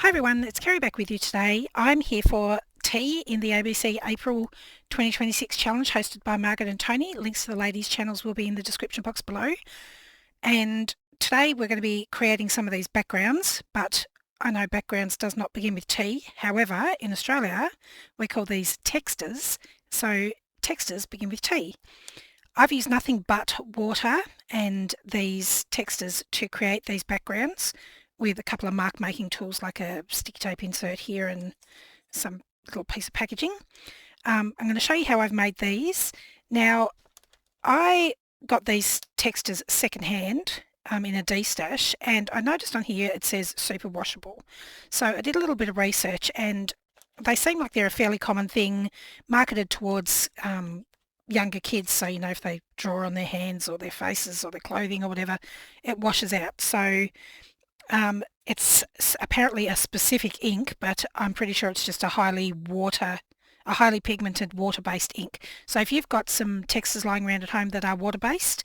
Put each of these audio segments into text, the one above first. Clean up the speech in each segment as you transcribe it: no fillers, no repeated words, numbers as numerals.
Hi everyone, it's Kerry back with you today. I'm here for tea in the ABC April 2026 challenge hosted by Margaret and Tony. Links to the ladies' channels will be in the description box below. And today we're going to be creating some of these backgrounds, but I know backgrounds does not begin with T. However, in Australia, we call these texters. So texters begin with T. I've used nothing but water and these texters to create these backgrounds with a couple of mark making tools like a sticky tape insert here and some little piece of packaging. I'm going to show you how I've made these. Now, I got these texters secondhand in a D-stash, and I noticed on here it says super washable. So I did a little bit of research and they seem like they're a fairly common thing marketed towards younger kids, so you know if they draw on their hands or their faces or their clothing or whatever, it washes out. So it's apparently a specific ink, but I'm pretty sure it's just a highly pigmented water-based ink. So if you've got some textures lying around at home that are water-based,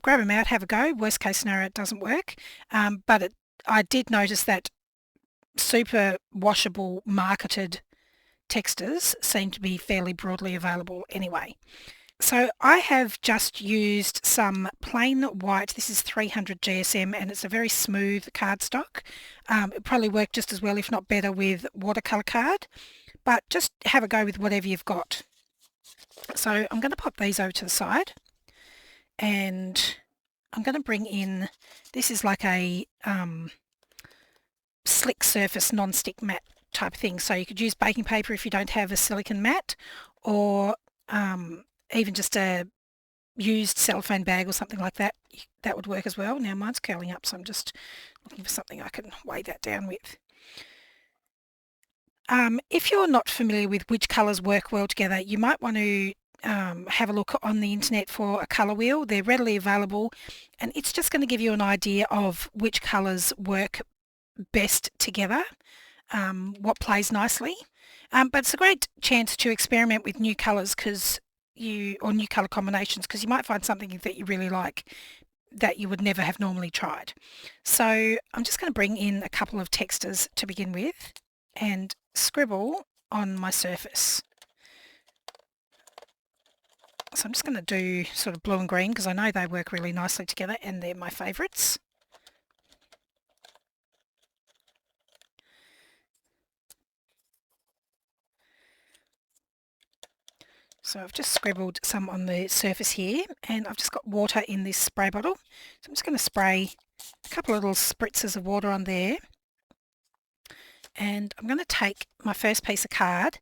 grab them out, have a go. Worst case scenario, it doesn't work. But I did notice that super washable marketed textures seem to be fairly broadly available anyway. So I have just used some plain white, this is 300 GSM, and it's a very smooth cardstock. It'll probably work just as well, if not better, with watercolour card, but just have a go with whatever you've got. So I'm going to pop these over to the side, and I'm going to bring in, this is like a slick surface non-stick matte type thing, so you could use baking paper if you don't have a silicone mat, or even just a used cellophane bag or something like that. That would work as well. Now mine's curling up, so I'm just looking for something I can weigh that down with. If you're not familiar with which colours work well together, you might want to have a look on the internet for a colour wheel. They're readily available, and it's just going to give you an idea of which colours work best together, what plays nicely. But it's a great chance to experiment with new colours or new colour combinations, because you might find something that you really like that you would never have normally tried. So I'm just going to bring in a couple of textures to begin with and scribble on my surface. So I'm just going to do sort of blue and green because I know they work really nicely together and they're my favourites. So I've just scribbled some on the surface here, and I've just got water in this spray bottle. So I'm just going to spray a couple of little spritzes of water on there. And I'm going to take my first piece of card,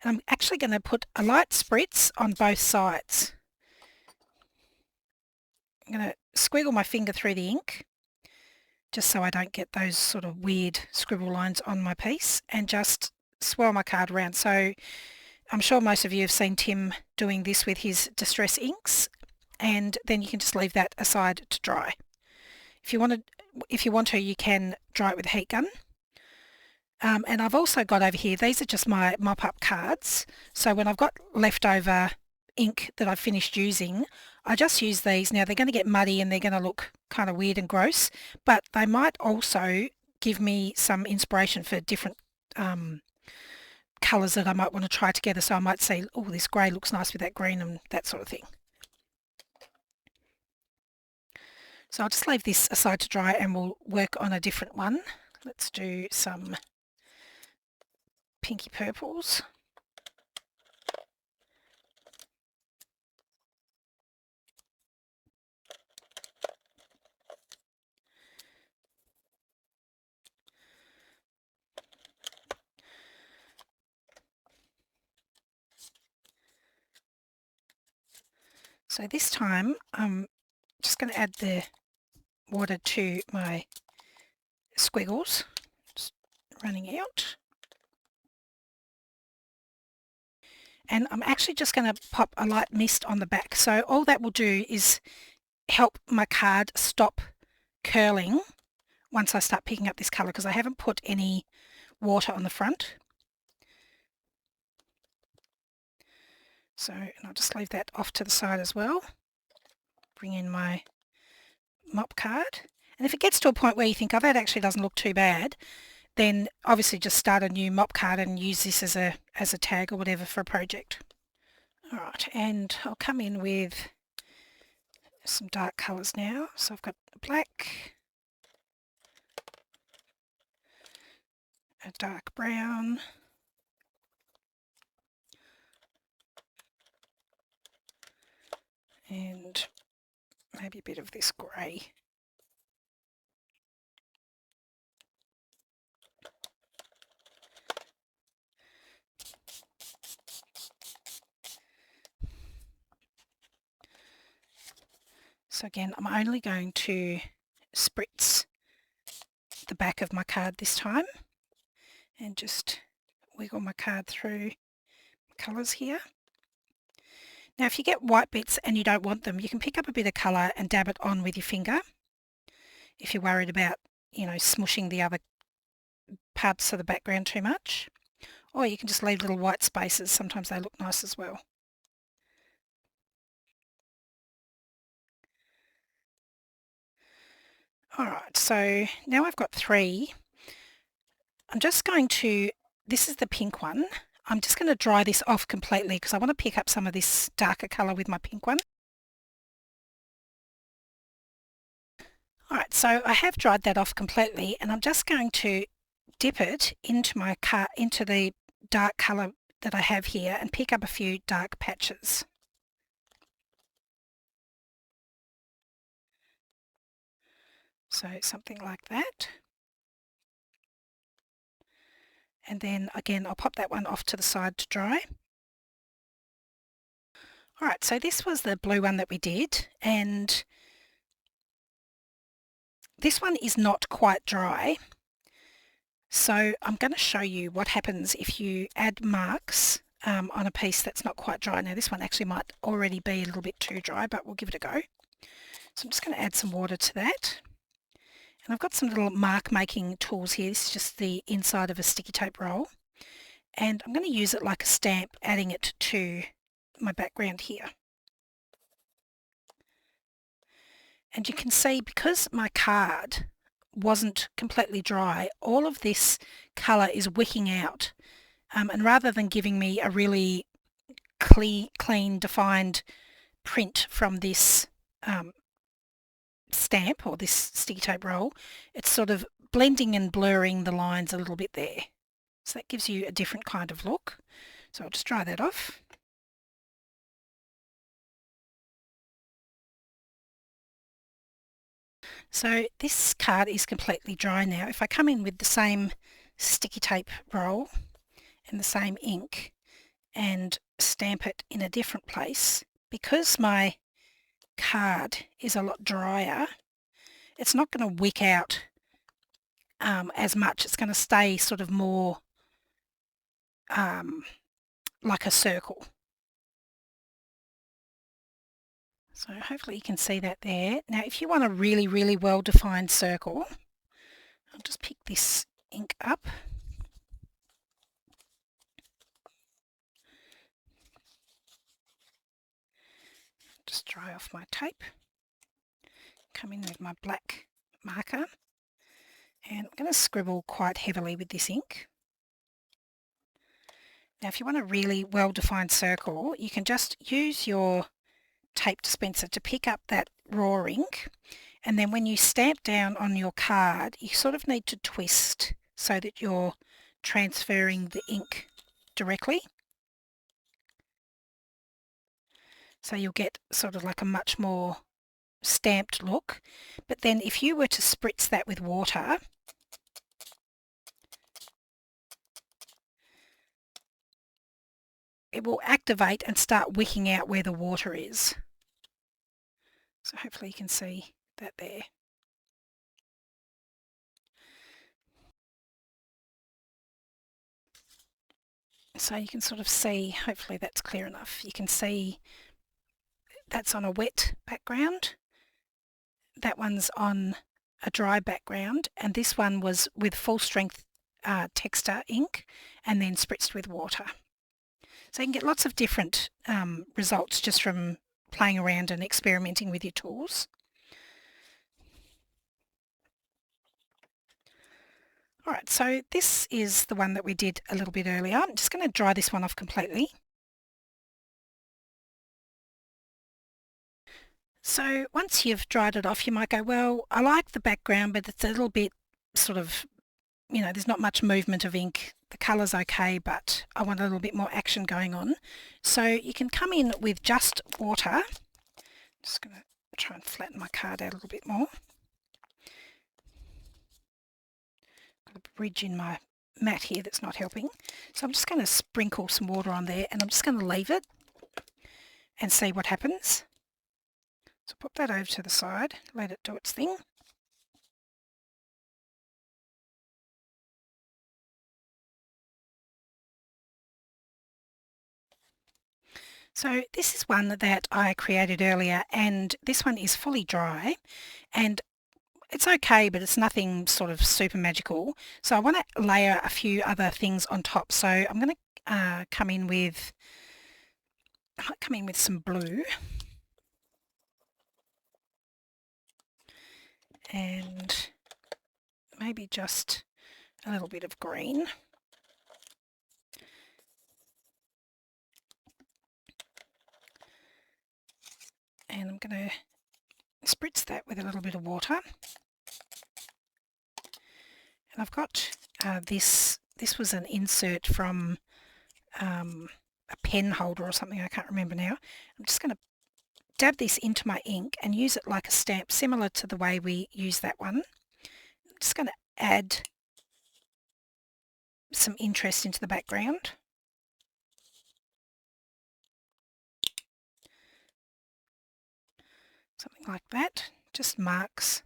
and I'm actually going to put a light spritz on both sides. I'm going to squiggle my finger through the ink, just so I don't get those sort of weird scribble lines on my piece, and just swirl my card around. So I'm sure most of you have seen Tim doing this with his distress inks, and then you can just leave that aside to dry. If you want to, you can dry it with a heat gun. And I've also got over here, these are just my mop-up cards. So when I've got leftover ink that I've finished using, I just use these. Now they're going to get muddy and they're going to look kind of weird and gross, but they might also give me some inspiration for different colours that I might want to try together. So I might say, oh, this grey looks nice with that green and that sort of thing. So I'll just leave this aside to dry and we'll work on a different one. Let's do some pinky purples. So this time I'm just going to add the water to my squiggles, just running out. And I'm actually just going to pop a light mist on the back. So all that will do is help my card stop curling once I start picking up this colour, because I haven't put any water on the front. So, and I'll just leave that off to the side as well. Bring in my mop card. And if it gets to a point where you think, oh, that actually doesn't look too bad, then obviously just start a new mop card and use this as a tag or whatever for a project. Alright, and I'll come in with some dark colours now. So I've got a black, a dark brown, and maybe a bit of this grey. So again, I'm only going to spritz the back of my card this time and just wiggle my card through colours here. Now if you get white bits and you don't want them, you can pick up a bit of colour and dab it on with your finger if you're worried about, you know, smushing the other parts of the background too much. Or you can just leave little white spaces, sometimes they look nice as well. Alright, so now I've got 3. I'm just going to, this is the pink one, I'm just going to dry this off completely because I want to pick up some of this darker colour with my pink one. Alright, so I have dried that off completely and I'm just going to dip it into my into the dark colour that I have here and pick up a few dark patches. So something like that. And then again I'll pop that one off to the side to dry. Alright, so this was the blue one that we did, and this one is not quite dry. So I'm going to show you what happens if you add marks on a piece that's not quite dry. Now this one actually might already be a little bit too dry, but we'll give it a go. So I'm just going to add some water to that. And I've got some little mark making tools here. This is just the inside of a sticky tape roll. And I'm going to use it like a stamp, adding it to my background here. And you can see because my card wasn't completely dry, all of this colour is wicking out. And rather than giving me a really clean, defined print from this stamp or this sticky tape roll, it's sort of blending and blurring the lines a little bit there. So that gives you a different kind of look. So I'll just dry that off. So this card is completely dry now. If I come in with the same sticky tape roll and the same ink and stamp it in a different place, because my card is a lot drier, it's not going to wick out as much. It's going to stay sort of more like a circle. So hopefully you can see that there. Now if you want a really, really well-defined circle, I'll just pick this ink up. Just dry off my tape. Come in with my black marker. And I'm going to scribble quite heavily with this ink. Now if you want a really well-defined circle, you can just use your tape dispenser to pick up that raw ink, and then when you stamp down on your card you sort of need to twist so that you're transferring the ink directly. So you'll get sort of like a much more stamped look. But then if you were to spritz that with water, it will activate and start wicking out where the water is. So hopefully you can see that there. So you can sort of see, hopefully that's clear enough, you can see that's on a wet background, that one's on a dry background, and this one was with full strength Texta ink and then spritzed with water. So you can get lots of different results just from playing around and experimenting with your tools. Alright, so this is the one that we did a little bit earlier. I'm just going to dry this one off completely. So once you've dried it off, you might go, well, I like the background, but it's a little bit sort of, there's not much movement of ink. The colour's okay, but I want a little bit more action going on. So you can come in with just water. Just going to try and flatten my card out a little bit more. Got a bridge in my mat here that's not helping. So I'm just going to sprinkle some water on there, and I'm just going to leave it and see what happens. So pop that over to the side, let it do its thing. So this is one that I created earlier, and this one is fully dry, and it's okay, but it's nothing sort of super magical. So I want to layer a few other things on top. So I'm going to come in with some blue, and maybe just a little bit of green. And I'm going to spritz that with a little bit of water. And I've got this was an insert from a pen holder or something, I can't remember now. I'm just going to dab this into my ink and use it like a stamp, similar to the way we use that one. I'm just going to add some interest into the background. Something like that, just marks.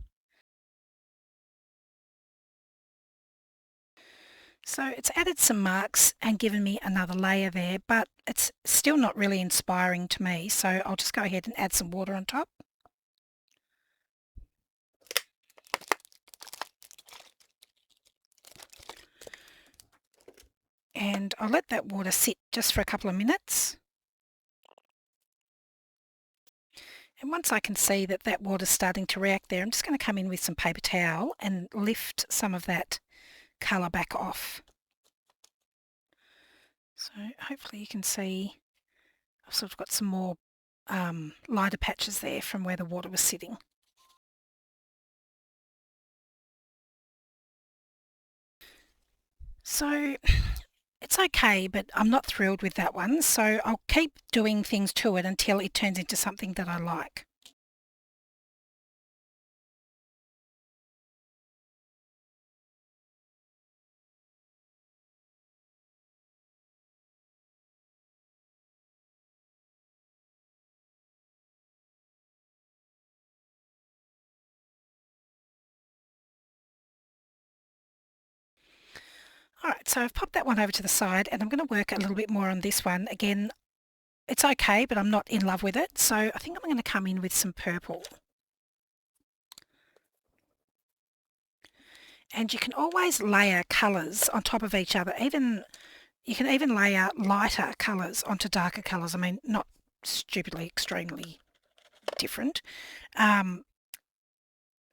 So it's added some marks and given me another layer there, but it's still not really inspiring to me, so I'll just go ahead and add some water on top. And I'll let that water sit just for a couple of minutes. And once I can see that that water's starting to react there, I'm just going to come in with some paper towel and lift some of that colour back off. So hopefully you can see I've sort of got some more lighter patches there from where the water was sitting. So it's okay, but I'm not thrilled with that one, so I'll keep doing things to it until it turns into something that I like. Alright, so I've popped that one over to the side, and I'm going to work a little bit more on this one. Again, it's okay, but I'm not in love with it, so I think I'm going to come in with some purple. And you can always layer colours on top of each other. You can even layer lighter colours onto darker colours. I mean, not stupidly, extremely different.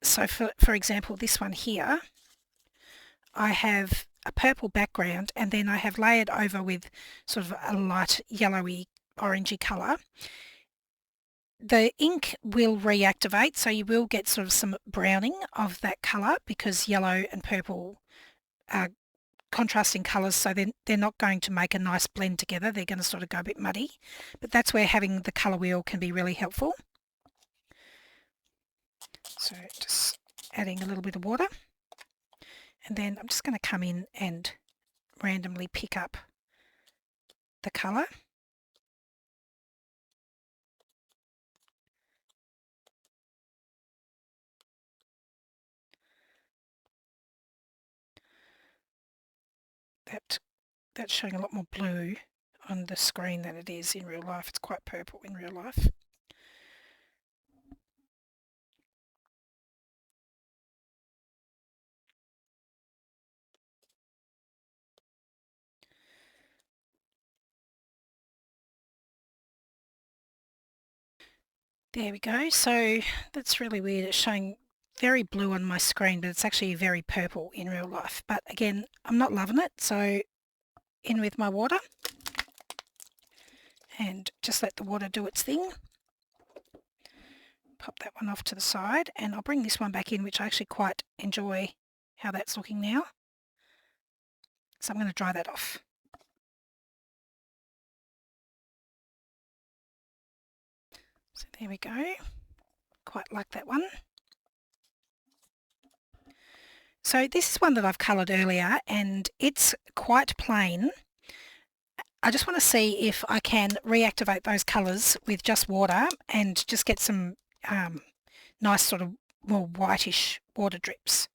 So for example, this one here, I have a purple background, and then I have layered over with sort of a light yellowy orangey colour. The ink will reactivate, so you will get sort of some browning of that colour because yellow and purple are contrasting colours, so they're not going to make a nice blend together. They're going to sort of go a bit muddy, but that's where having the colour wheel can be really helpful. So just adding a little bit of water, and then I'm just going to come in and randomly pick up the colour. That's showing a lot more blue on the screen than it is in real life. It's quite purple in real life. There we go. So that's really weird. It's showing very blue on my screen, but it's actually very purple in real life. But again, I'm not loving it, so in with my water and just let the water do its thing. Pop that one off to the side, and I'll bring this one back in, which I actually quite enjoy how that's looking now. So I'm going to dry that off. So there we go. Quite like that one. So this is one that I've coloured earlier, and it's quite plain. I just want to see if I can reactivate those colours with just water and just get some nice sort of more whitish water drips.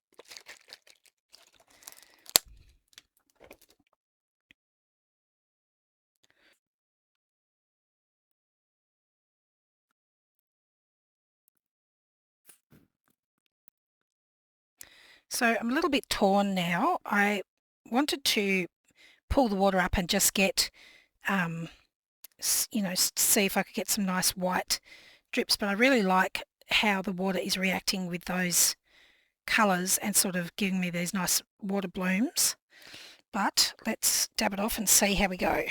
So I'm a little bit torn now. I wanted to pull the water up and just get, see if I could get some nice white drips, but I really like how the water is reacting with those colours and sort of giving me these nice water blooms. But let's dab it off and see how we go.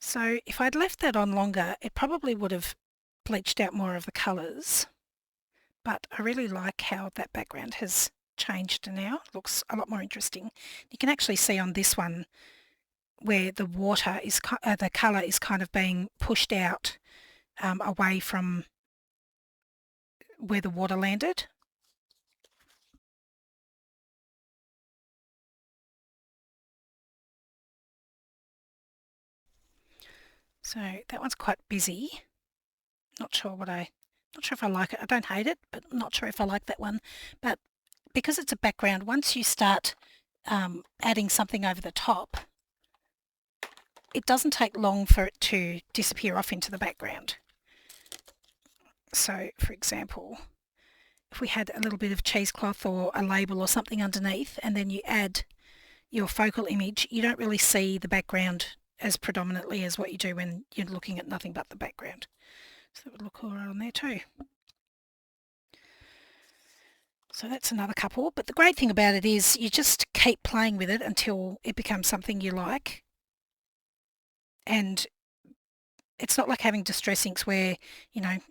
So if I'd left that on longer, it probably would have bleached out more of the colours, but I really like how that background has changed now. It looks a lot more interesting. You can actually see on this one where the water is, the colour is kind of being pushed out away from where the water landed. So that one's quite busy. Not sure if I like it. I don't hate it, but I'm not sure if I like that one. But because it's a background, once you start adding something over the top, it doesn't take long for it to disappear off into the background. So, for example, if we had a little bit of cheesecloth or a label or something underneath, and then you add your focal image, you don't really see the background as predominantly as what you do when you're looking at nothing but the background. So that would look all right on there too. So that's another couple, but the great thing about it is you just keep playing with it until it becomes something you like. And it's not like having distress inks where,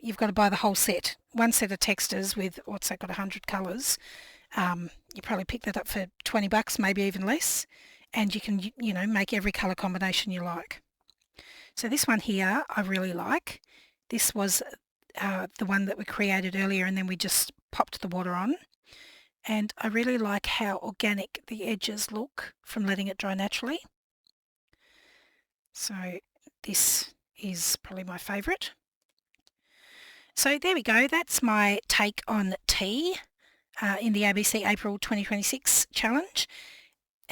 you've got to buy the whole set. One set of Textas with, what's that, got 100 colours. You probably pick that up for $20, maybe even less. And you can, make every colour combination you like. So this one here I really like. This was the one that we created earlier, and then we just popped the water on. And I really like how organic the edges look from letting it dry naturally. So this is probably my favourite. So there we go. That's my take on tea in the ABC April 2026 challenge.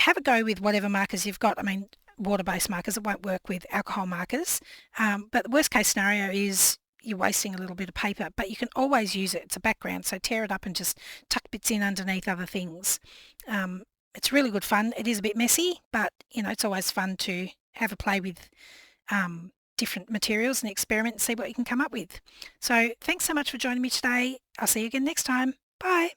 Have a go with whatever markers you've got. I mean, water-based markers, it won't work with alcohol markers. But the worst case scenario is you're wasting a little bit of paper, but you can always use it. It's a background, so tear it up and just tuck bits in underneath other things. It's really good fun. It is a bit messy, but it's always fun to have a play with different materials and experiment and see what you can come up with. So thanks so much for joining me today. I'll see you again next time. Bye.